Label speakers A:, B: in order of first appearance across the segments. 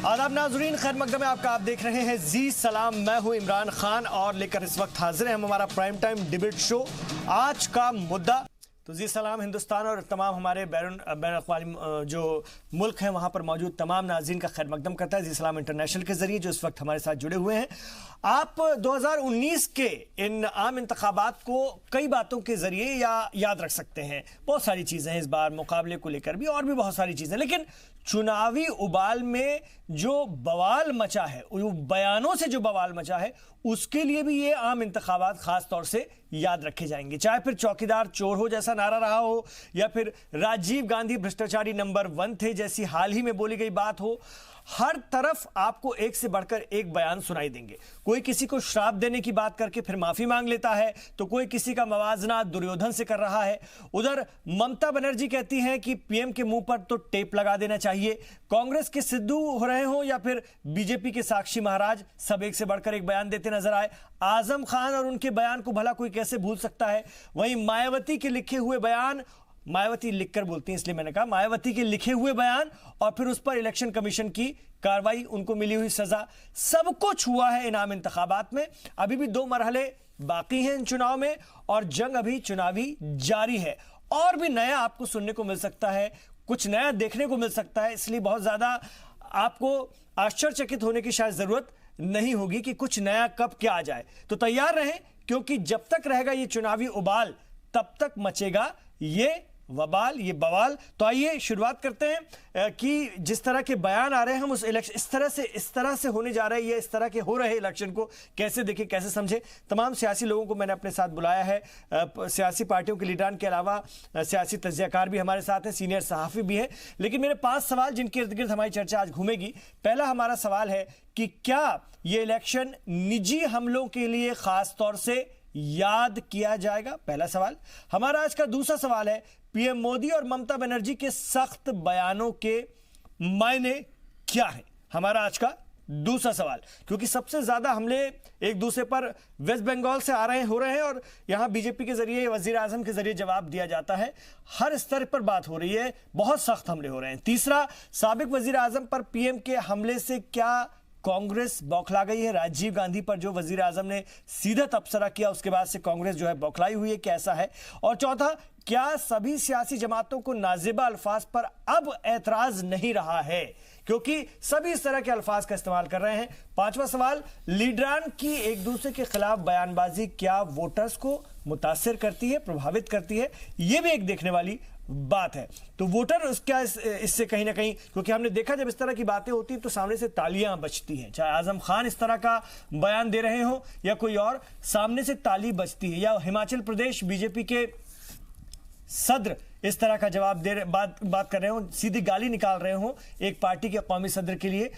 A: आदाब नाज़रीन, खैर मकदम में आपका। आप देख रहे हैं जी सलाम। मैं हूं इमरान खान और लेकर इस वक्त हाजिर हैं हम हमारा प्राइम टाइम डिबेट शो। आज का मुद्दा तो जी सलाम हिंदुस्तान और तमाम हमारे बैरून अक़वामी जो मुल्क हैं वहाँ पर मौजूद तमाम नाज़रीन का खैर मकदम करता है जी सलाम इंटरनेशनल के ज़रिए, जो इस वक्त हमारे साथ जुड़े हुए हैं। आप 2019 के इन आम इंतखाबात को कई बातों के ज़रिए याद रख सकते हैं। बहुत सारी चीज़ें हैं इस बार मुकाबले को लेकर भी, और भी बहुत सारी चीज़ें, लेकिन चुनावी उबाल में जो बवाल मचा है, बयानों से जो बवाल मचा है, उसके लिए भी ये आम इंतखाबात खास तौर से याद रखे जाएंगे। चाहे फिर चौकीदार चोर हो जैसा नारा रहा हो, या फिर राजीव गांधी भ्रष्टाचारी नंबर 1 थे जैसी हाल ही में बोली गई बात हो, हर तरफ आपको एक से बढ़कर एक बयान सुनाई देंगे। कोई किसी को श्राप देने की बात करके फिर माफी मांग लेता है, तो कोई किसी का मवाजना दुर्योधन से कर रहा है। उधर ममता बनर्जी कहती हैं कि पीएम के मुंह पर तो टेप लगा देना चाहिए। कांग्रेस के सिद्धू हो रहे हो या फिर बीजेपी के साक्षी महाराज, सब एक से बढ़कर एक बयान देते नजर आए। आजम खान और उनके बयान को भला कोई कैसे भूल सकता है। वहीं मायावती के लिखे हुए बयान, मायावती लिखकर बोलती हैं इसलिए मैंने कहा, मायावती के लिखे हुए बयान और फिर उस पर इलेक्शन कमीशन की कार्रवाई, उनको मिली हुई सजा, सब कुछ हुआ है इन आम इंतखाबात में। अभी भी 2 मरहले बाकी हैं इन चुनाव में और जंग अभी चुनावी जारी है। और भी नया आपको सुनने को मिल सकता है, कुछ नया देखने को मिल सकता है, इसलिए बहुत ज्यादा आपको आश्चर्यचकित होने की शायद जरूरत नहीं होगी कि कुछ नया कब क्या आ जाए। तो तैयार रहें, क्योंकि जब तक रहेगा ये चुनावी उबाल तब तक मचेगा ये वबाल, ये बवाल। तो आइए शुरुआत करते हैं कि जिस तरह के बयान आ रहे हैं, हम उस इलेक्शन इस तरह से होने जा रहे हैं, ये इस तरह के हो रहे इलेक्शन को कैसे देखें, कैसे समझें। तमाम सियासी लोगों को मैंने अपने साथ बुलाया है। सियासी पार्टियों के लीडरान के अलावा सियासी तज्जियाकार भी हमारे साथ हैं, सीनियर सहाफ़ी भी हैं। लेकिन मेरे 5 सवाल जिनके इर्द गिर्द हमारी चर्चा आज घूमेगी। पहला हमारा सवाल है कि क्या ये इलेक्शन निजी हमलों के लिए खास तौर से याद किया जाएगा? पहला सवाल। हमारा आज का दूसरा सवाल है, पीएम मोदी और ममता बनर्जी के सख्त बयानों के मायने क्या है? हमारा आज का दूसरा सवाल, क्योंकि सबसे ज्यादा हमले एक दूसरे पर वेस्ट बंगाल से हो रहे हैं और यहां बीजेपी के जरिए, वजीर आजम के जरिए जवाब दिया जाता है। हर स्तर पर बात हो रही है, बहुत सख्त हमले हो रहे हैं। तीसरा, साबिक वजीर आजम पर पीएम के हमले से क्या कांग्रेस बौखला गई है? राजीव गांधी पर जो वजीर आजम ने सीधा तबसरा किया, उसके बाद से कांग्रेस जो है बौखलाई हुई है, कैसा है? और चौथा, क्या सभी सियासी जमातों को नाजिबा अल्फाज पर अब एतराज नहीं रहा है, क्योंकि सभी इस तरह के अल्फाज का इस्तेमाल कर रहे हैं? पांचवा सवाल, लीडरान की एक दूसरे के खिलाफ बयानबाजी क्या वोटर्स को मुतासिर करती है, प्रभावित करती है? यह भी एक देखने वाली बात है। तो वोटर क्या इससे कहीं ना कहीं, क्योंकि हमने देखा जब इस तरह की बातें होती हैं तो सामने से तालियां बजती हैं, चाहे आजम खान इस तरह का बयान दे रहे हो या कोई और, सामने से ताली बजती है। या हिमाचल प्रदेश बीजेपी के सदर इस तरह का जवाब दे बात कर रहे हो, सीधी गाली निकाल रहे हो एक पार्टी के कौमी सदर के लिए,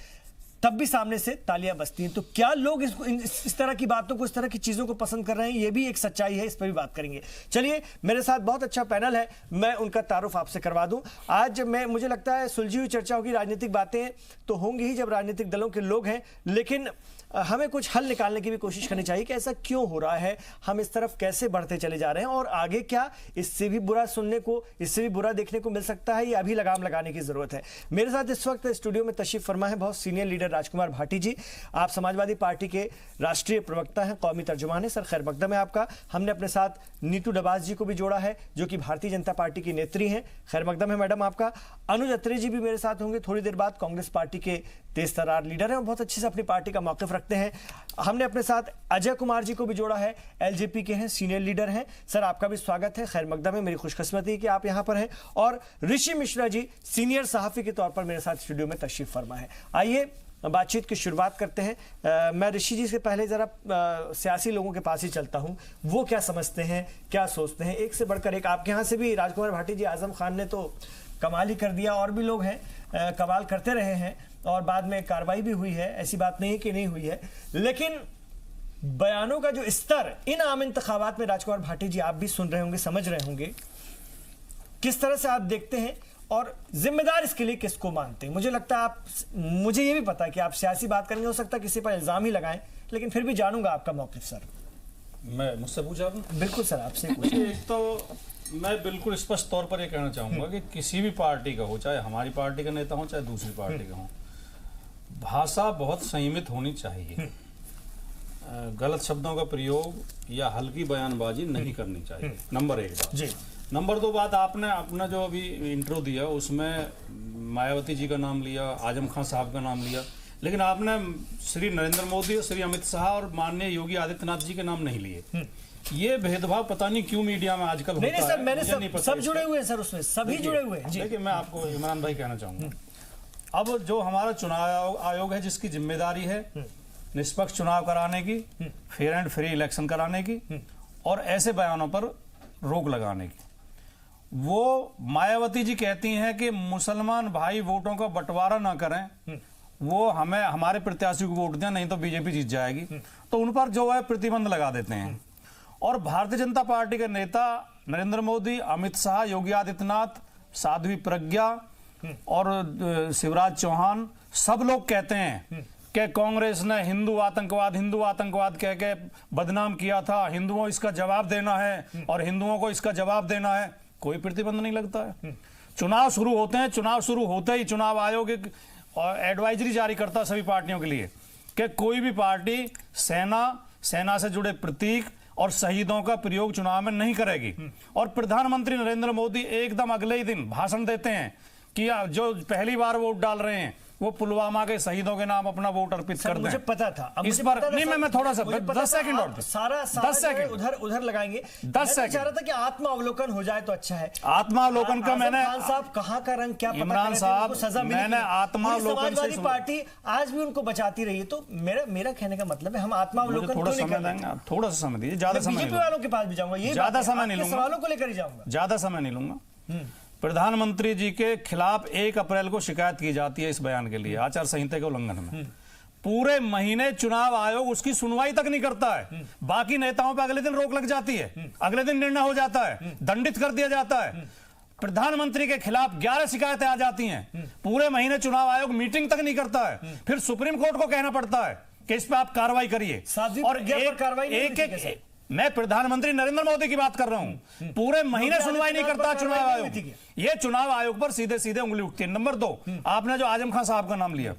A: तब भी सामने से तालियां बजती हैं। तो क्या लोग इस तरह की बातों को, इस तरह की चीजों को पसंद कर रहे हैं? ये भी एक सच्चाई है, इस पर भी बात करेंगे। चलिए, मेरे साथ बहुत अच्छा पैनल है, मैं उनका तारुफ आपसे करवा दूं। आज मुझे लगता है सुलझी हुई चर्चा होगी, राजनीतिक बातें तो होंगी ही जब राजनीतिक दलों के लोग हैं, लेकिन हमें कुछ हल निकालने की भी कोशिश करनी चाहिए कि ऐसा क्यों हो रहा है, हम इस तरफ कैसे बढ़ते चले जा रहे हैं और आगे क्या इससे भी बुरा सुनने को, इससे भी बुरा देखने को मिल सकता है, या अभी लगाम लगाने की जरूरत है। मेरे साथ इस वक्त स्टूडियो में तशरीफ फरमा है बहुत सीनियर लीडर राजकुमार भाटी जी। आप समाजवादी पार्टी के राष्ट्रीय प्रवक्ता हैं, कौमी तर्जुमान है। सर, खैर मकदम है आपका। हमने अपने साथ नीतू डबास जी को भी जोड़ा है, जो कि भारतीय जनता पार्टी की नेत्री हैं। खैर मकदम है मैडम आपका। अनुज अत्रे जी भी मेरे साथ होंगे थोड़ी देर बाद, कांग्रेस पार्टी के तेज तर्रार लीडर हैं और बहुत अच्छे से अपनी पार्टी का मौक़िफ़ रखते हैं। हमने अपने साथ अजय कुमार जी को भी जोड़ा है, एलजेपी के हैं, सीनियर लीडर हैं। सर, आपका भी स्वागत है, खैर मकदम है। मेरी खुशकिस्मती है कि आप यहां पर हैं। और ऋषि मिश्रा जी सीनियर सहाफ़ी के तौर पर मेरे साथ स्टूडियो में तशरीफ फरमा है। आइए बातचीत की शुरुआत करते हैं। मैं ऋषि जी से पहले जरा सियासी लोगों के पास ही चलता हूं, वो क्या समझते हैं, क्या सोचते हैं। एक से बढ़कर एक, आपके यहाँ से भी राजकुमार भाटी जी, आजम खान ने तो कमाल ही कर दिया, और भी लोग हैं कमाल करते रहे हैं और बाद में कार्रवाई भी हुई है, ऐसी बात नहीं कि नहीं हुई है। लेकिन बयानों का जो स्तर इन आम इंतखाबात में, राजकुमार भाटी जी आप भी सुन रहे होंगे, समझ रहे होंगे, किस तरह से आप देखते हैं और जिम्मेदार इसके लिए किसको मानते हैं? मुझे लगता है आप, मुझे ये भी पता है कि आप सियासी बात करेंगे, हो सकता है किसी पर इल्जाम ही लगाएं, लेकिन फिर भी जानूंगा आपका मौक़िफ़। सर,
B: मैं मुझसे पूछा आपने?
A: बिल्कुल सर, आपसे पूछिए।
B: एक तो मैं बिल्कुल स्पष्ट तौर पर ये कहना चाहूँगा कि किसी भी पार्टी का हो, चाहे हमारी पार्टी का नेता हो चाहे दूसरी पार्टी का हो, भाषा बहुत संयमित होनी चाहिए। गलत शब्दों का प्रयोग या हल्की बयानबाजी नहीं करनी चाहिए, नंबर 1 बात।
A: जी।
B: नंबर 2 बात, आपने अपना जो अभी इंट्रो दिया उसमें मायावती जी का नाम लिया, आजम खान साहब का नाम लिया, लेकिन आपने श्री नरेंद्र मोदी और श्री अमित शाह और माननीय योगी आदित्यनाथ जी के नाम नहीं लिए। ये भेदभाव पता नहीं क्यों मीडिया में आजकल होता है।
A: सर, मैंने सब जुड़े हुए हैं सर, उसमें सभी जुड़े हुए हैं।
B: देखिए, मैं आपको इमरान भाई कहना चाहूंगा, अब जो हमारा चुनाव आयोग है जिसकी जिम्मेदारी है निष्पक्ष चुनाव कराने की, फेयर एंड फ्री इलेक्शन कराने की और ऐसे बयानों पर रोक लगाने की, वो मायावती जी कहती हैं कि मुसलमान भाई वोटों का बंटवारा ना करें, वो हमें हमारे प्रत्याशी को वोट दें, नहीं तो बीजेपी जीत जाएगी। तो उन पर जो है प्रतिबंध लगा देते हैं। और भारतीय जनता पार्टी के नेता नरेंद्र मोदी, अमित शाह, योगी आदित्यनाथ, साध्वी प्रज्ञा और शिवराज चौहान सब लोग कहते हैं कि कांग्रेस ने हिंदू आतंकवाद कह के बदनाम किया था, हिंदुओं इसका जवाब देना है और हिंदुओं को इसका जवाब देना है। कोई प्रतिबंध नहीं लगता है। चुनाव शुरू होते हैं, चुनाव शुरू होते ही चुनाव आयोग एडवाइजरी जारी करता है सभी पार्टियों के लिए कि कोई भी पार्टी सेना से जुड़े प्रतीक और शहीदों का प्रयोग चुनाव में नहीं करेगी। और प्रधानमंत्री नरेंद्र मोदी एकदम अगले ही दिन भाषण देते हैं कि जो पहली बार वोट डाल रहे हैं वो पुलवामा के शहीदों के नाम अपना वोट अर्पित कर दें।
A: मुझे पता था।
B: इस पर नहीं, मैं थोड़ा सा 10 सेकंड और
A: सारा
B: 10 सेकंड
A: उधर लगाएंगे।
B: 10 सेकंड
A: चाह रहा था कि आत्मावलोकन हो जाए तो अच्छा है।
B: आत्मावलोकन का मैंने
A: खान साहब कहाँ का रंग क्या
B: इमरान साहब, मैंने आत्मावलोकन
A: समाजवादी पार्टी आज भी उनको बचाती रही है। तो मेरा कहने का मतलब है हम आत्मावलोकन
B: थोड़ा समय देंगे, थोड़ा सा समय दीजिए, ज्यादा समय
A: बीजेपी वालों के पास भी जाऊंगा, ये
B: ज्यादा समय नहीं लूंगा,
A: सवालों को लेकर ही जाऊंगा,
B: ज्यादा समय नहीं लूंगा। प्रधानमंत्री जी के खिलाफ 1 अप्रैल को शिकायत की जाती है इस बयान के लिए, आचार संहिता के उल्लंघन में। पूरे महीने चुनाव आयोग उसकी सुनवाई तक नहीं करता है। बाकी नेताओं पर अगले दिन रोक लग जाती है, अगले दिन निर्णय हो जाता है, दंडित कर दिया जाता है। प्रधानमंत्री के खिलाफ 11 शिकायतें आ जाती हैं। पूरे महीने चुनाव आयोग मीटिंग तक नहीं करता है। फिर सुप्रीम कोर्ट को कहना पड़ता है कि इस पर आप कार्रवाई करिए। और एक मैं प्रधानमंत्री नरेंद्र मोदी की बात कर रहा हूं, पूरे महीने सुनवाई नहीं करता चुनाव आयोग। ये चुनाव आयोग पर सीधे सीधे उंगली उठती है। नंबर 2, आपने जो आजम खान साहब का नाम लिया,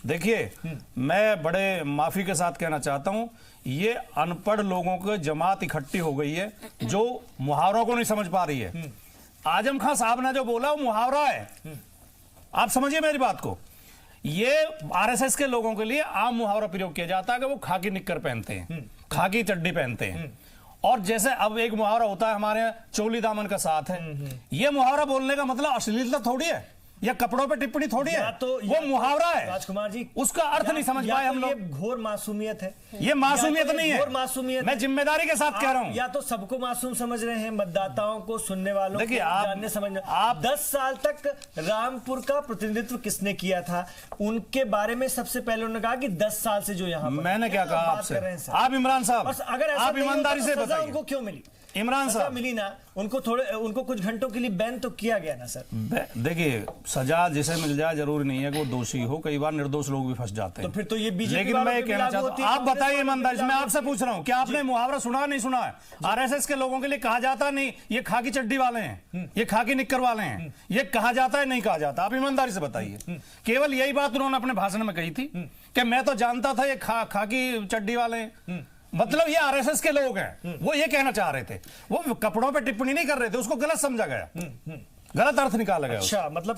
B: देखिए मैं बड़े माफी के साथ कहना चाहता हूं, ये अनपढ़ लोगों की जमात इकट्ठी हो गई है जो मुहावरों को नहीं समझ पा रही है। आजम खान साहब ने जो बोला वो मुहावरा है, आप समझिए मेरी बात को। ये आरएसएस के लोगों के लिए आम मुहावरा प्रयोग किया जाता है कि वो खाकी निक्कर पहनते हैं, खाकी चड्डी पहनते हैं। और जैसे अब एक मुहावरा होता है हमारे यहाँ, चोली दामन का साथ है। ये मुहावरा बोलने का मतलब अश्लीलता थोड़ी है या कपड़ों पे टिप्पणी थोड़ी है,
A: तो
B: वो मुहावरा है।
A: राजकुमार जी,
B: उसका अर्थ नहीं समझ पाए हम लोग।
A: ये घोर मासूमियत है।
B: ये मासूमियत नहीं है,
A: घोर मासूमियत।
B: मैं जिम्मेदारी के साथ कह रहा हूं।
A: या तो सबको मासूम समझ रहे हैं, मतदाताओं को, सुनने वालों को जानने समझने। आप 10 साल तक रामपुर का प्रतिनिधित्व किसने किया था, उनके बारे में सबसे पहले उन्होंने कहा कि 10 साल से जो यहाँ
B: मैंने क्या कहा आपसे, आप इमरान साहब,
A: अगर
B: आप ईमानदारी से बताइए
A: उनको क्यों मिली?
B: इमरान साहब
A: मिली ना, उनको कुछ घंटों के लिए बैन तो किया गया ना सर।
B: देखिए, सजा जिसे मिल जाए जरूरी नहीं है कि वो दोषी हो, कई बार निर्दोष लोग भी फंस जाते हैं।
A: तो फिर तो ये बीजेपी,
B: लेकिन मैं ये कहना चाहता हूं, आप बताइए ईमानदारी से, मैं आपसे पूछ रहा हूं, क्या आपने मुहावरा सुना नहीं सुना है? आरएसएस के लोगों के लिए कहा जाता नहीं ये खाकी चड्डी वाले हैं, ये खाकी निक्कर वाले हैं, ये कहा जाता है नहीं कहा जाता? आप ईमानदारी से बताइए। केवल यही बात उन्होंने अपने भाषण में कही थी कि मैं तो जानता था ये खाकी चड्डी वाले हैं। मतलब ये आरएसएस के लोग हैं, वो ये कहना चाह रहे थे, वो कपड़ों पे टिप्पणी नहीं कर रहे थे, उसको गलत समझा गया, गलत अर्थ निकाला गया।
A: अच्छा, मतलब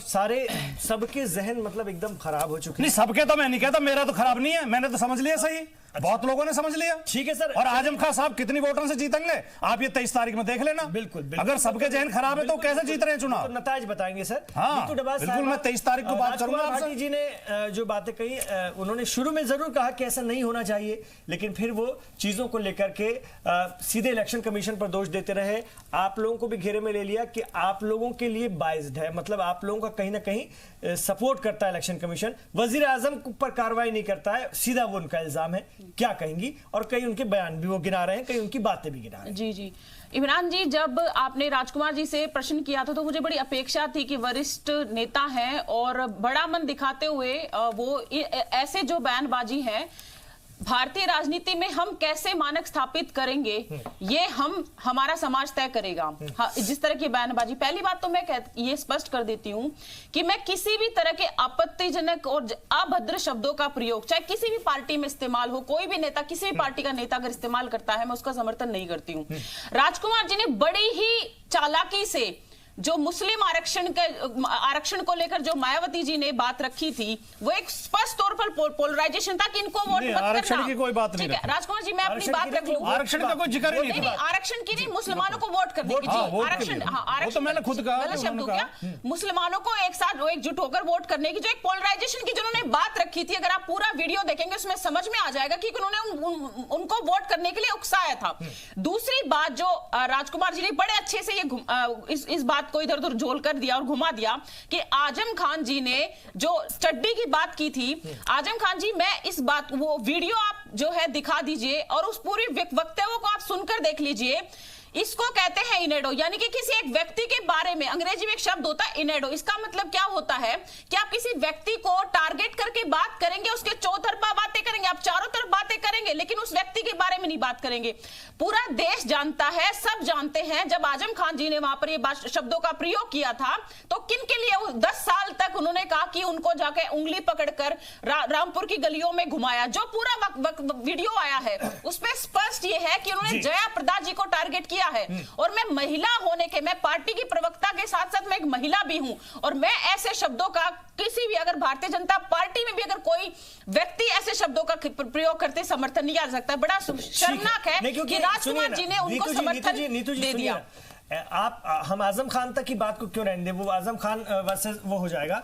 A: सबके जहन मतलब एकदम खराब हो चुके।
B: नहीं, सबके तो मैं नहीं कहता, मेरा तो खराब नहीं है, मैंने तो समझ लिया सही। अच्छा। बहुत लोगों ने समझ लिया।
A: ठीक है सर।
B: और आजम खान साहब कितनी वोटों से जीतेंगे आप ये 23 तारीख में देख लेना।
A: बिल्कुल।
B: अगर सबके जहन खराब है तो कैसे जीत रहे हैं चुनाव?
A: तो नताज बताएंगे सर।
B: हाँ, बिल्कुल, मैं 23 तारीख को बात करूंगा आपसे।
A: जी ने जो बातें कही, उन्होंने शुरू में जरूर कहा कि ऐसा नहीं होना चाहिए, लेकिन फिर वो चीजों को लेकर के सीधे इलेक्शन कमीशन पर दोष देते रहे। आप लोगों को भी घेरे में ले लिया कि आप लोगों के लिए बाइज्ड है, मतलब आप लोगों का कहीं ना कहीं सपोर्ट करता है इलेक्शन कमीशन, वजीर आजम पर कार्रवाई नहीं करता है, सीधा वो उनका इल्जाम है। क्या कहेंगी? और कई उनके बयान भी वो गिना रहे हैं, कई उनकी बातें भी गिना रहे हैं।
C: जी जी, इमरान जी, जब आपने राजकुमार जी से प्रश्न किया था तो मुझे बड़ी अपेक्षा थी कि वरिष्ठ नेता हैं और बड़ा मन दिखाते हुए वो ऐसे जो बयानबाजी है भारतीय राजनीति में हम कैसे मानक स्थापित करेंगे ये हमारा समाज तय करेगा। जिस तरह की बयानबाजी, पहली बात तो मैं ये स्पष्ट कर देती हूं कि मैं किसी भी तरह के आपत्तिजनक और अभद्र शब्दों का प्रयोग चाहे किसी भी पार्टी में इस्तेमाल हो, कोई भी नेता किसी भी पार्टी का नेता अगर इस्तेमाल करता है मैं उसका समर्थन नहीं करती हूं। राजकुमार जी ने बड़ी ही चालाकी से जो मुस्लिम आरक्षण को लेकर जो मायावती जी ने बात रखी थी वो एक स्पष्ट तौर पर पोलराइजेशन था कि इनको वोट मत करना।
B: आरक्षण की कोई बात नहीं है
C: राजकुमार जी, मैं अपनी बात रख लूं।
B: आरक्षण का कोई जिक्र ही नहीं था।
C: आरक्षण की नहीं, मुसलमानों को वोट करने की। आरक्षण,
B: वो तो मैंने खुद कहा,
C: गलत शब्द हो गया। मुसलमानों को एक साथ एकजुट होकर वोट करने की जो एक पोलराइजेशन की जिन्होंने बात रखी थी, अगर आप पूरा वीडियो देखेंगे उसमें समझ में आ जाएगा कि उन्होंने उनको वोट करने के लिए उकसाया था। दूसरी बात जो राजकुमार जी ने बड़े अच्छे से ये इस बात को इधर उधर झोल कर दिया और घुमा दिया कि आजम खान जी ने जो चड्डी की बात की थी, आजम खान जी, मैं इस बात वो वीडियो आप जो है दिखा दीजिए और उस पूरी वक्तव्य को आप सुनकर देख लीजिए। इसको कहते हैं इनेडो, यानी कि किसी एक व्यक्ति के बारे में अंग्रेजी में एक शब्द होता है इनेडो। इसका मतलब क्या होता है कि आप किसी व्यक्ति को टारगेट करके बात करेंगे, उसके चौतरफा बातें करेंगे, आप चारों तरफ बातें करेंगे, लेकिन उस व्यक्ति के बारे में नहीं बात करेंगे। पूरा देश जानता है, सब जानते हैं, जब आजम खान जी ने वहां पर ये शब्दों का प्रयोग किया था तो किन के लिए 10 साल तक उन्होंने कहा कि उनको जाके उंगली पकड़कर रामपुर की गलियों में घुमाया। जो पूरा वीडियो आया है उसमें स्पष्ट ये है कि उन्होंने जया प्रदा जी को टारगेट किया है। और मैं महिला होने के, मैं पार्टी की प्रवक्ता के साथ साथ मैं एक महिला भी हूं और मैं ऐसे शब्दों का किसी भी, अगर भारतीय जनता पार्टी में भी अगर कोई व्यक्ति ऐसे शब्दों का प्रयोग करते समर्थन नहीं कर सकता। बड़ा शर्मनाक है कि राजकुमार जी ने उनको समर्थन दे दिया।
A: आप हम आजम खान तक की बात को क्यों रहने दें, वो आजम खान वर्सेस वो हो जाएगा।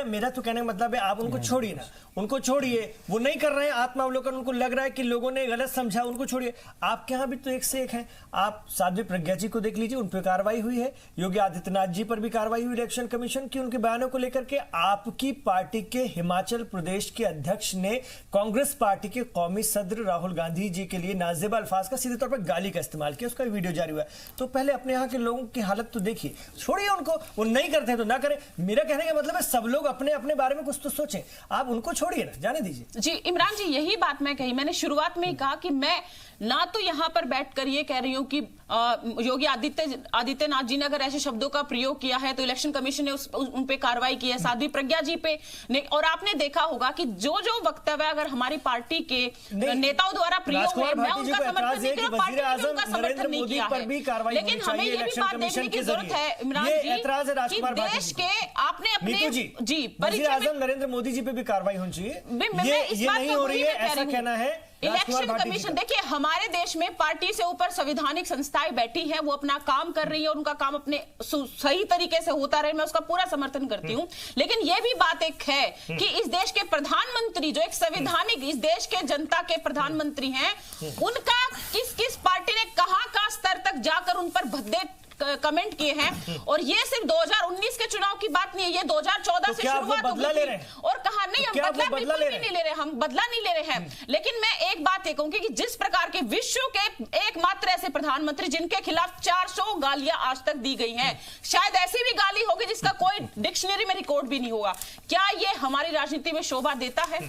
A: मेरा तो कहने का मतलब है आप उनको छोड़िए ना, उनको छोड़िए, वो नहीं कर रहे हैं आत्मावलोकन, उनको लग रहा है कि लोगों ने गलत समझा, उनको छोड़िए। आपके यहाँ भी तो एक से एक है। आप साध्वी प्रज्ञा जी को देख लीजिए, उन पर कार्रवाई हुई है, योगी आदित्यनाथ जी पर भी कार्रवाई हुई इलेक्शन कमीशन की, उनके बयानों को लेकर के। आपकी पार्टी के हिमाचल प्रदेश के अध्यक्ष ने कांग्रेस पार्टी के कौमी सदर राहुल गांधी जी के लिए नाजेबा अल्फाज का सीधे तौर पर गाली का इस्तेमाल किया, उसका वीडियो जारी हुआ है। तो पहले अपने के लोगों की हालत तो देखिए, छोड़िए उनको, वो नहीं करते तो ना करें। मेरा कहने का मतलब है सब लोग अपने अपने बारे में कुछ तो सोचें, आप उनको छोड़िए ना, जाने दीजिए।
C: जी इमरान जी, यही बात मैं कही, मैंने शुरुआत में ही कहा कि मैं ना तो यहां पर बैठकर ये कह रही हूं कि योगी आदित्यनाथ जी ने अगर ऐसे शब्दों का प्रयोग किया है तो इलेक्शन कमीशन ने उन पे कार्रवाई की है, साध्वी प्रज्ञा जी पे और आपने देखा होगा कि जो वक्तव्य अगर हमारी पार्टी के नेताओं द्वारा प्रयोग हुए, मैं उनका समर्थन नहीं किया, पार्टी ने उनका समर्थन नहीं किया है। लेकिन हमें ये भी बात देखने की जरूरत है इमरान जी कि देश के आपने अपने जी
A: आजम नरेंद्र मोदी जी पे भी कार्रवाई होनी चाहिए, ये नहीं हो रही है, ऐसा कहना है
C: इलेक्शन कमीशन। देखिए हमारे देश में पार्टी से ऊपर संवैधानिक संस्थाएं बैठी हैं, वो अपना काम कर रही है, उनका काम अपने सही तरीके से होता रहे, मैं उसका पूरा समर्थन करती हूं। लेकिन यह भी बात एक है कि इस देश के प्रधानमंत्री जो एक संवैधानिक इस देश के जनता के प्रधानमंत्री हैं, उनका किस किस पार्टी ने कहां का स्तर तक जाकर उन पर भद्दे कमेंट किए हैं। और ये सिर्फ 2019 के चुनाव की बात नहीं है, ये 2014 से शुरुआत हो गई थी और कहा नहीं हम बदला बिल्कुल भी नहीं ले रहे, हम बदला नहीं ले रहे हैं। लेकिन मैं एक बात ये कहूंगी कि जिस प्रकार के विश्व के एकमात्र ऐसे प्रधानमंत्री जिनके खिलाफ 400 गालियां आज तक दी गई हैं, शायद ऐसी भी गाली होगी जिसका कोई डिक्शनरी में रिकॉर्ड भी नहीं होगा, क्या ये हमारी राजनीति में शोभा देता है?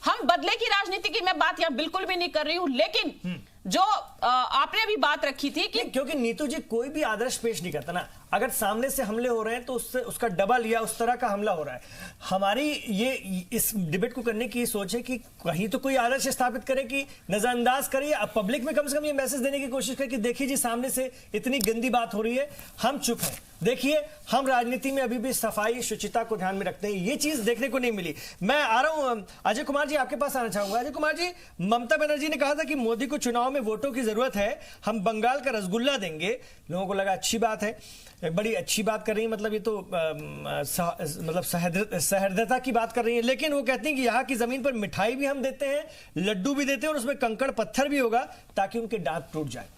C: हम बदले की राजनीति की मैं बात यहां बिल्कुल भी नहीं कर रही हूं, लेकिन जो आपने अभी बात रखी थी कि
A: क्योंकि नीतू जी कोई भी आदर्श पेश नहीं करता ना, अगर सामने से हमले हो रहे हैं तो उससे उसका डबल या उस तरह का हमला हो रहा है। हमारी ये इस डिबेट को करने की सोच है कि कहीं तो कोई आदर्श स्थापित करे कि नजरअंदाज करे, अब पब्लिक में कम से कम ये मैसेज देने की कोशिश करे कि देखिए जी सामने से इतनी गंदी बात हो रही है, हम चुप हैं। देखिए हम राजनीति में अभी भी सफाई शुचिता को ध्यान में रखते हैं, ये चीज देखने को नहीं मिली। मैं आ रहा हूं अजय कुमार जी, आपके पास आना चाहूंगा। अजय कुमार जी, ममता बनर्जी ने कहा था कि मोदी को चुनाव में वोटों की जरूरत है, हम बंगाल का रसगुल्ला देंगे। लोगों को लगा अच्छी बात है, बड़ी अच्छी बात कर रही है, मतलब ये तो मतलब सहृदयता की बात कर रही है। लेकिन वो कहती हैं कि यहाँ की जमीन पर मिठाई भी हम देते हैं, लड्डू भी देते हैं और उसमें कंकड़ पत्थर भी होगा ताकि उनके दांत टूट जाए।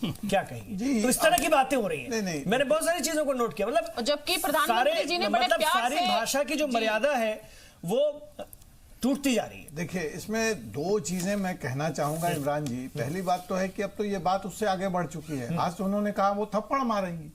A: क्या कहेंगे? तो इस तरह की बातें हो रही हैं। नहीं। मैंने बहुत सारी चीजों को नोट किया, मतलब
C: जबकि प्रधानमंत्री जी ने बड़े प्यार
A: सारी भाषा की जो मर्यादा है वो टूटती जा रही है।
D: देखिए, इसमें दो चीजें मैं कहना चाहूंगा इमरान जी। पहली बात तो है कि अब तो ये बात उससे आगे बढ़ चुकी है। आज तो उन्होंने कहा वो थप्पड़ मारेंगी,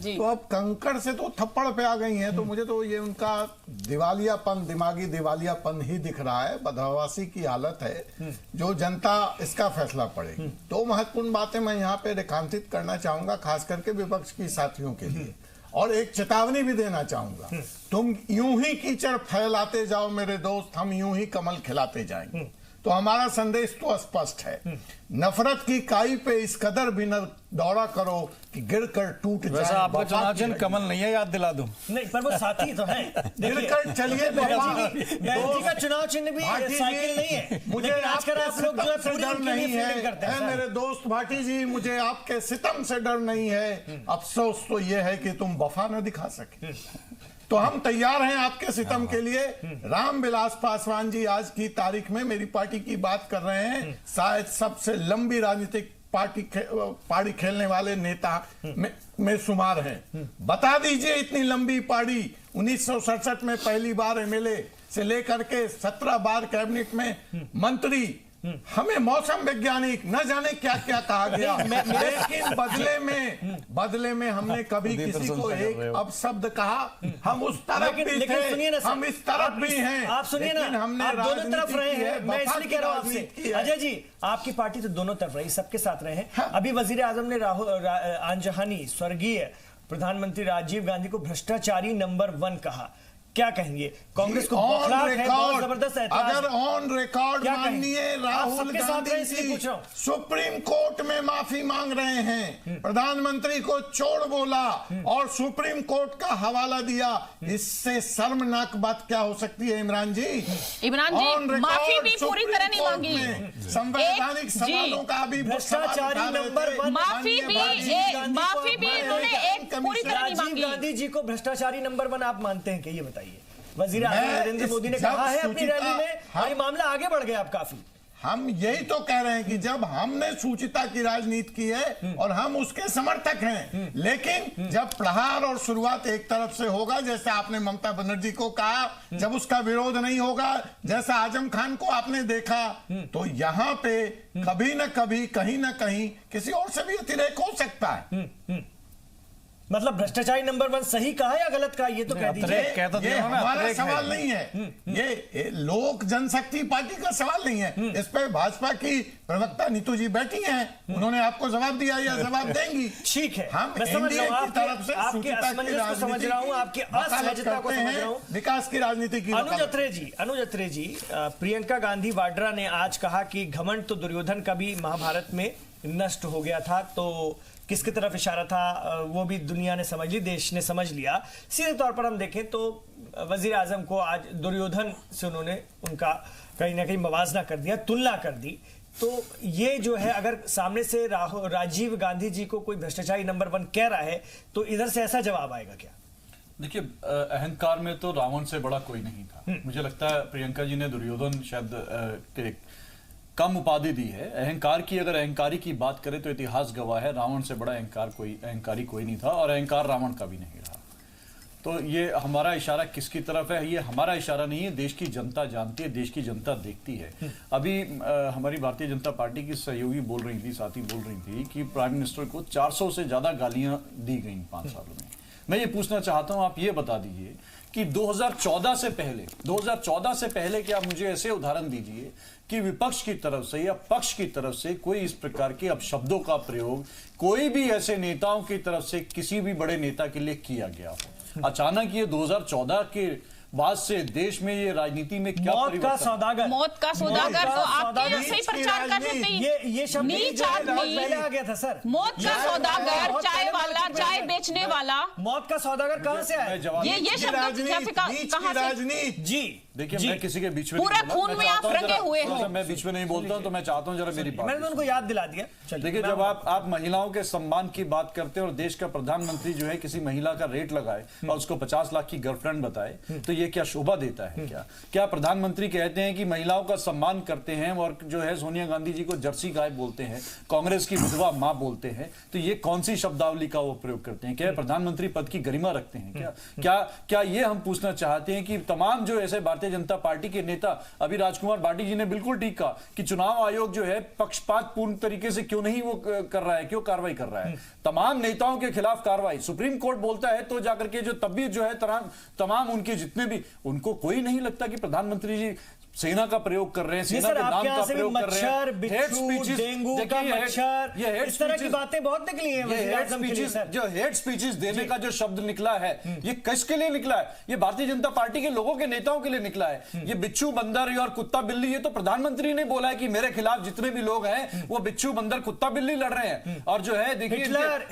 D: तो अब कंकड़ से तो थप्पड़ पे आ गई हैं। तो मुझे तो ये उनका दिवालियापन, दिमागी दिवालियापन ही दिख रहा है। बदहवासी की हालत है, जो जनता इसका फैसला पड़ेगी। दो महत्वपूर्ण बातें मैं यहाँ पे रेखांकित करना चाहूंगा, खास करके विपक्ष की साथियों के लिए, और एक चेतावनी भी देना चाहूंगा। तुम यूं ही कीचड़ फैलाते जाओ मेरे दोस्त, हम यूं ही कमल खिलाते जाएंगे। तो हमारा संदेश तो स्पष्ट है, नफरत की काई पे इस कदर भी न दौड़ा करो कि गिरकर टूट जाए।
B: वैसा आपका चुनाव चिन्ह कमल नहीं है, याद दिला दूं।
A: नहीं, पर वो साथी तो है।
D: गिरकर चलिए
A: बैनर्जी का चुनाव चिन्ह भी साइकिल नहीं है।
D: मुझे
A: आजकल आप लोग जो है
D: से डर नहीं है मेरे दोस्त भाटी जी, मुझे आपके सितम से डर नहीं है। अफसोस तो ये है कि तुम वफा न दिखा सके। तो हम तैयार हैं आपके सितम के लिए। रामविलास पासवान जी आज की तारीख में मेरी पार्टी की बात कर रहे हैं, शायद सबसे लंबी राजनीतिक पारी खेलने वाले नेता में शुमार हैं। बता दीजिए, इतनी लंबी पारी 1967 में पहली बार एमएलए से लेकर के 17 बार कैबिनेट में मंत्री, हमें मौसम वैज्ञानिक, न जाने क्या क्या कहा गया। लेकिन बदले में हमने कभी किसी को एक अपशब्द कहा। हम उस तरफ भी थे, हम इस तरफ भी हैं।
A: आप सुनिए ना,
D: हमने
A: आप दोनों तरफ रहे हैं। मैं इसलिए कह रहा हूं आपसे,
D: राजनीति
A: अजय जी, आपकी पार्टी तो दोनों तरफ रही, सबके साथ रहे हैं। अभी वजीर आजम ने आनजहानी स्वर्गीय प्रधानमंत्री राजीव गांधी को भ्रष्टाचारी नंबर 1 कहा। क्या कहेंगे? कांग्रेस को बौखलाहट है, बहुत जबरदस्त ऐतराज
D: अगर
A: है।
D: ऑन रिकॉर्ड माननीय राहुल गांधी जी सुप्रीम कोर्ट में माफी मांग रहे हैं, प्रधानमंत्री को चोर बोला और सुप्रीम कोर्ट का हवाला दिया, इससे शर्मनाक बात क्या हो सकती है इमरान जी?
C: इमरान जी, माफी भी पूरी तरह नहीं मांगी।
D: संवैधानिक सवालों का भी
A: भ्रष्टाचारी नंबर 1,
C: माफी भी उन्होंने एक पूरी तरह नहीं
A: राजीव
C: मांगी।
A: गांधी जी को भ्रष्टाचारी नंबर 1 आप मानते हैं कि? ये बताइए। वजीर आजम नरेंद्र मोदी ने कहा है अपनी रैली में, और ये मामला आगे बढ़ गया अब काफी।
D: हम यही तो कह रहे हैं कि जब हमने सूचिता की राजनीति की है और हम उसके समर्थक हैं, लेकिन जब प्रहार और शुरुआत एक तरफ से होगा, जैसे आपने ममता बनर्जी को कहा, जब उसका विरोध नहीं होगा, जैसा आजम खान को आपने देखा, तो यहाँ पे कभी न कभी, कहीं न कहीं किसी और से भी अतिरेक हो सकता है।
A: मतलब भ्रष्टाचारी नंबर 1 सही कहा या गलत कहा, ये तो कह दीजिए।
D: ये हमारा सवाल नहीं है, ये लोक जनशक्ति पार्टी का सवाल नहीं है। इस पे भाजपा की प्रवक्ता नीतू जी बैठी हैं, उन्होंने आपको जवाब दिया या जवाब देंगी।
A: ठीक है,
D: हम
A: मैं समझ रहा हूं,
D: आपकी
A: असमंजस को समझ रहा हूं, आपकी असहजता को समझ रहा हूं।
D: विकास की राजनीति की
A: अनुज अत्रे जी, प्रियंका गांधी वाड्रा ने आज कहा कि घमंड तो दुर्योधन का भी महाभारत में नष्ट हो गया था। तो किसकी तरफ इशारा था वो भी दुनिया ने समझ ली, देश ने समझ लिया। सीधे तौर पर हम देखें तो वजीर आजम को आज दुर्योधन से उन्होंने उनका कहीं ना कहीं मवाजना कर दिया, तुलना कर दी। तो ये जो है, अगर सामने से राजीव गांधी जी को कोई भ्रष्टाचारी नंबर 1 कह रहा है, तो इधर से ऐसा जवाब आएगा क्या?
E: देखिए, अहंकार में तो रावण से बड़ा कोई नहीं था। मुझे लगता है प्रियंका जी ने दुर्योधन शायद कम उपाधि दी है। अहंकार की, अगर अहंकारी की बात करें तो इतिहास गवाह है, रावण से बड़ा अहंकारी कोई नहीं था, और अहंकार रावण का भी नहीं रहा। तो ये हमारा इशारा किसकी तरफ है? ये हमारा इशारा नहीं है, देश की जनता जानती है, देश की जनता देखती है। अभी हमारी भारतीय जनता पार्टी की सहयोगी बोल रही थी, साथी बोल रही थी कि प्राइम मिनिस्टर को 400 से ज्यादा गालियां दी गई 5 सालों में। मैं ये पूछना चाहता हूं, आप ये बता दीजिए कि 2014 से पहले क्या, मुझे ऐसे उदाहरण दीजिए कि विपक्ष की तरफ से या पक्ष की तरफ से कोई इस प्रकार के अपशब्दों का प्रयोग कोई भी ऐसे नेताओं की तरफ से किसी भी बड़े नेता के लिए किया गया हो। अचानक ये 2014 के बाद से देश में ये राजनीति में क्या
A: मौत का सौदागर
C: तो आपके सही प्रचार कर रहे थे।
A: ये शब्द
C: नीच आदमी,
A: पहले आ गया था सर।
C: मौत का सौदागर, चाय वाला, चाय बेचने वाला।
A: मौत का सौदागर कहां से आया?
C: ये शब्द कहां
D: राजनीति
C: जी?
E: देखिए, मैं किसी के बीच में
C: पूरा खून में आप रंगे हुए हो।
E: मैं बीच में नहीं बोलता हूं, तो मैं चाहता हूं जरा मेरी बात।
A: मैंने उनको याद दिला दिया।
E: देखिए, जब आप महिलाओं के सम्मान की बात करते हैं और देश का प्रधानमंत्री जो है किसी महिला का रेट लगाए और उसको 50 लाख की गर्लफ्रेंड बताए, तो ये क्या शोभा देता है? क्या प्रधानमंत्री कहते हैं कि महिलाओं का सम्मान करते हैं और जो है सोनिया गांधी जी को जर्सी गाय बोलते हैं, कांग्रेस की विधवा मां बोलते हैं, तो ये कौन सी शब्दावली का वो प्रयोग करते हैं? क्या प्रधानमंत्री पद की गरिमा रखते हैं? क्या ये हम पूछना चाहते हैं कि तमाम जो ऐसे भारतीय जनता पार्टी के नेता, अभी राजकुमार भाटी जी ने बिल्कुल ठीक कहा कि चुनाव आयोग जो है पक्षपात पूर्ण तरीके से क्यों नहीं वो कर रहा है, क्यों कार्रवाई कर रहा है? तमाम नेताओं के खिलाफ कार्रवाई सुप्रीम कोर्ट बोलता है तो जाकर के जो तब भी जो है तमाम उनके जितने भी, उनको कोई नहीं लगता कि प्रधानमंत्री जी सेना का प्रयोग कर रहे हैं, सेना के नाम का प्रयोग कर रहे हैं।
A: बिच्छू, डेंगू का मच्छर, इस तरह की बातें बहुत निकली हैं।
E: जो हेट स्पीचेस देने का जो शब्द निकला है, ये किसके लिए निकला है? ये भारतीय जनता पार्टी के लोगों के नेताओं के लिए निकला है। ये बिच्छू, बंदर और कुत्ता बिल्ली, ये तो प्रधानमंत्री ने बोला है कि मेरे खिलाफ जितने भी लोग हैं वो बिच्छू, बंदर, कुत्ता बिल्ली लड़ रहे हैं। और जो है देखिए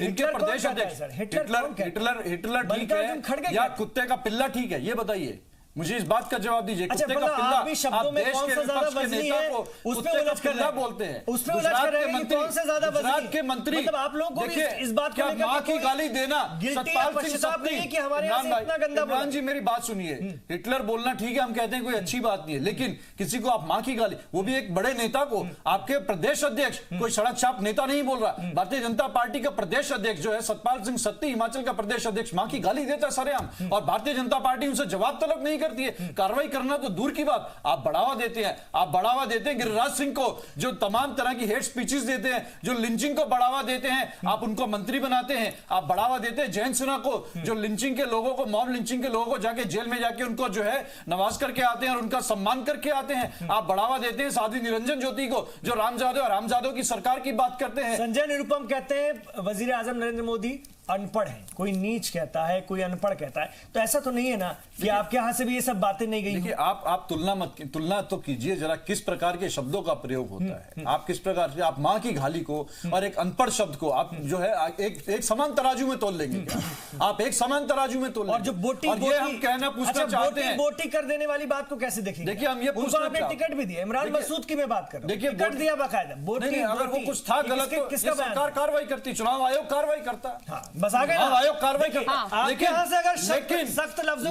E: इनके प्रदेश अध्यक्ष हिटलर ठीक है या कुत्ते का पिल्ला ठीक है? ये बताइए, मुझे इस बात का जवाब दीजिए।
A: अच्छा,
E: कुत्ते का पिल्ला,
A: आप शब्दों में कौन सा ज्यादा वजनी है,
E: उसमें उलझ कर रहा बोलते हैं।
A: उसमें उलझ कर रहे हैं कि कौन सा ज्यादा वजनी?
E: गुजरात के मंत्री,
A: मतलब आप लोगों को इस बात को
E: क्या मां की गाली देना
A: सतपाल सिंह सत्ती कि हमारे यहां से इतना गंदा बोला?
E: जी मेरी बात सुनिए, हिटलर बोलना ठीक है, हम कहते हैं कोई अच्छी बात नहीं है, लेकिन किसी को आप मां की गाली, वो भी एक बड़े नेता को, आपके प्रदेश अध्यक्ष, कोई सड़क छाप नेता नहीं बोल रहा, भारतीय जनता पार्टी का प्रदेश अध्यक्ष जो है सतपाल सिंह सत्ती, हिमाचल का प्रदेश अध्यक्ष, मां की गाली देता है सरेआम, और भारतीय जनता पार्टी उनसे जवाब तलब नहीं करती है। कार्रवाई करना तो दूर की बात, आप बढ़ावा देते हैं। आप बढ़ावा देते हैं गिरिराज सिंह को, जो तमाम तरह की हेट स्पीचेस देते हैं, जो लिंचिंग को बढ़ावा देते हैं, आप उनको मंत्री बनाते हैं। आप बढ़ावा देते हैं जयंत सिन्हा को, जो लिंचिंग के लोगों को, मॉब लिंचिंग के लोगों को जाके जेल में जाके उनको जो है नवाज करके आते हैं और उनका सम्मान करके आते हैं। आप बढ़ावा देते हैं साध्वी निरंजन ज्योति को, जो रामजादव की सरकार की बात करते हैं।
A: संजय निरुपम कहते हैं वजीर आजम नरेंद्र मोदी अनपढ़ है, कोई नीच कहता है, कोई अनपढ़ कहता है, तो ऐसा तो नहीं है ना कि आपके यहां से भी ये सब बातें नहीं गई?
E: देखिए, आप तुलना तो कीजिए जरा, किस प्रकार के शब्दों का प्रयोग होता है। आप किस प्रकार से, आप मां की गाली को और एक अनपढ़ शब्द को आप जो है एक समान तराजू में तोल लेंगे क्या? आप एक समान तराजू में तोल लेंगे?
A: और जो बोटी
E: ये हम कहना पूछना चाहते हैं,
A: बोटी कर देने वाली बात को कैसे देखेंगे?
E: देखिए, हम ये
A: आपने टिकट भी दिया, इमरान मसूद की मैं बात कर रहा हूं,
E: देखिए
A: टिकट दिया बाकायदा। बोटी,
E: अगर वो कुछ था गलत तो
A: किसका
E: सरकार कार्रवाई करती, चुनाव आयोग कार्रवाई करता,
A: बस आ गए
E: कार्रवाई करता।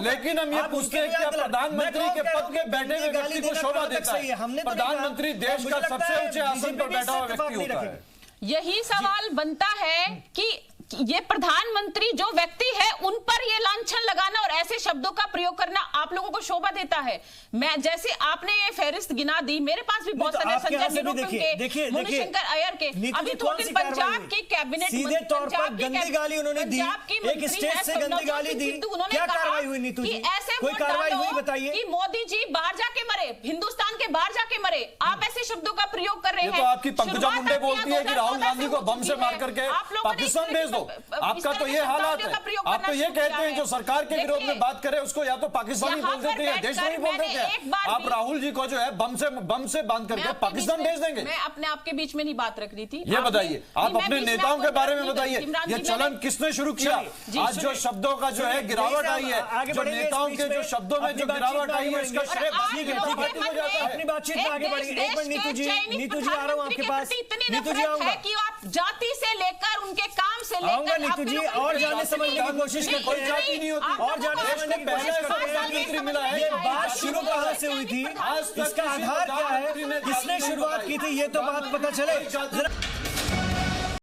A: लेकिन
E: हम ये पूछते हैं कि प्रधानमंत्री के पद के बैठे हुए व्यक्ति को शोभा देता है? प्रधानमंत्री देश का सबसे ऊंचे आसन पर बैठा हुआ व्यक्ति होता है।
C: यही सवाल बनता है कि ये प्रधानमंत्री जो व्यक्ति है उन पर ये लांछन लगाना और ऐसे शब्दों का प्रयोग करना आप लोगों को शोभा देता है। मैं जैसे आपने ये फहरिस्त गिना दी, मेरे पास भी बहुत सारे संजय निरुपम के, मणिशंकर अय्यर के, अभी थोड़ी देर पंजाब की कैबिनेट
A: सीधे तौर पर गंदी गाली उन्होंने दी, एक स्टेज से गंदी गाली दी, क्या कार्रवाई हुई नीतू जी? कोई कार्रवाई हुई बताइए?
C: कि मोदी जी बाहर जाके मरे, हिंदुस्तान के बाहर जाके मरे, आप ऐसे शब्दों का प्रयोग कर रहे हैं।
E: तो आपकी पंकजा मुंडे बोलती है कि राहुल गांधी को बम से मार करके पाकिस्तान भेज दो। आपका तो ये हालात है, आप तो ये कहते हैं जो सरकार के विरोध में बात करे उसको या तो पाकिस्तानी बोल देते हैं, देशद्रोही बोल देते हैं। आप राहुल जी को जो है बम से बांध करके पाकिस्तान भेज देंगे।
C: मैं अपने आपके बीच में नहीं बात रख रही थी।
E: ये बताइए, आप अपने नेताओं के बारे में बताइए, ये चलन किसने शुरू किया? आज जो शब्दों का जो है गिरावट आई है, जो नेताओं के जो शब्दों में जो गिरावट आई है, इसका श्रेय
A: अपनी बातचीत में आगे बढ़िए। एक मिनट नीतू जी आ रहा हूं आपके पास। नीतू जी आऊंगा
C: कि आप जाति से लेकर उनके काम से लेकर
A: नीतू जी और जानने समझने की कोशिश करते हैं।
E: जाति नहीं होती,
A: और जानने समझने की कोशिश करते हैं। ये बात शुरू कहां से हुई थी, इसका आधार क्या है, किसने शुरुआत की थी, ये तो बात पता चले।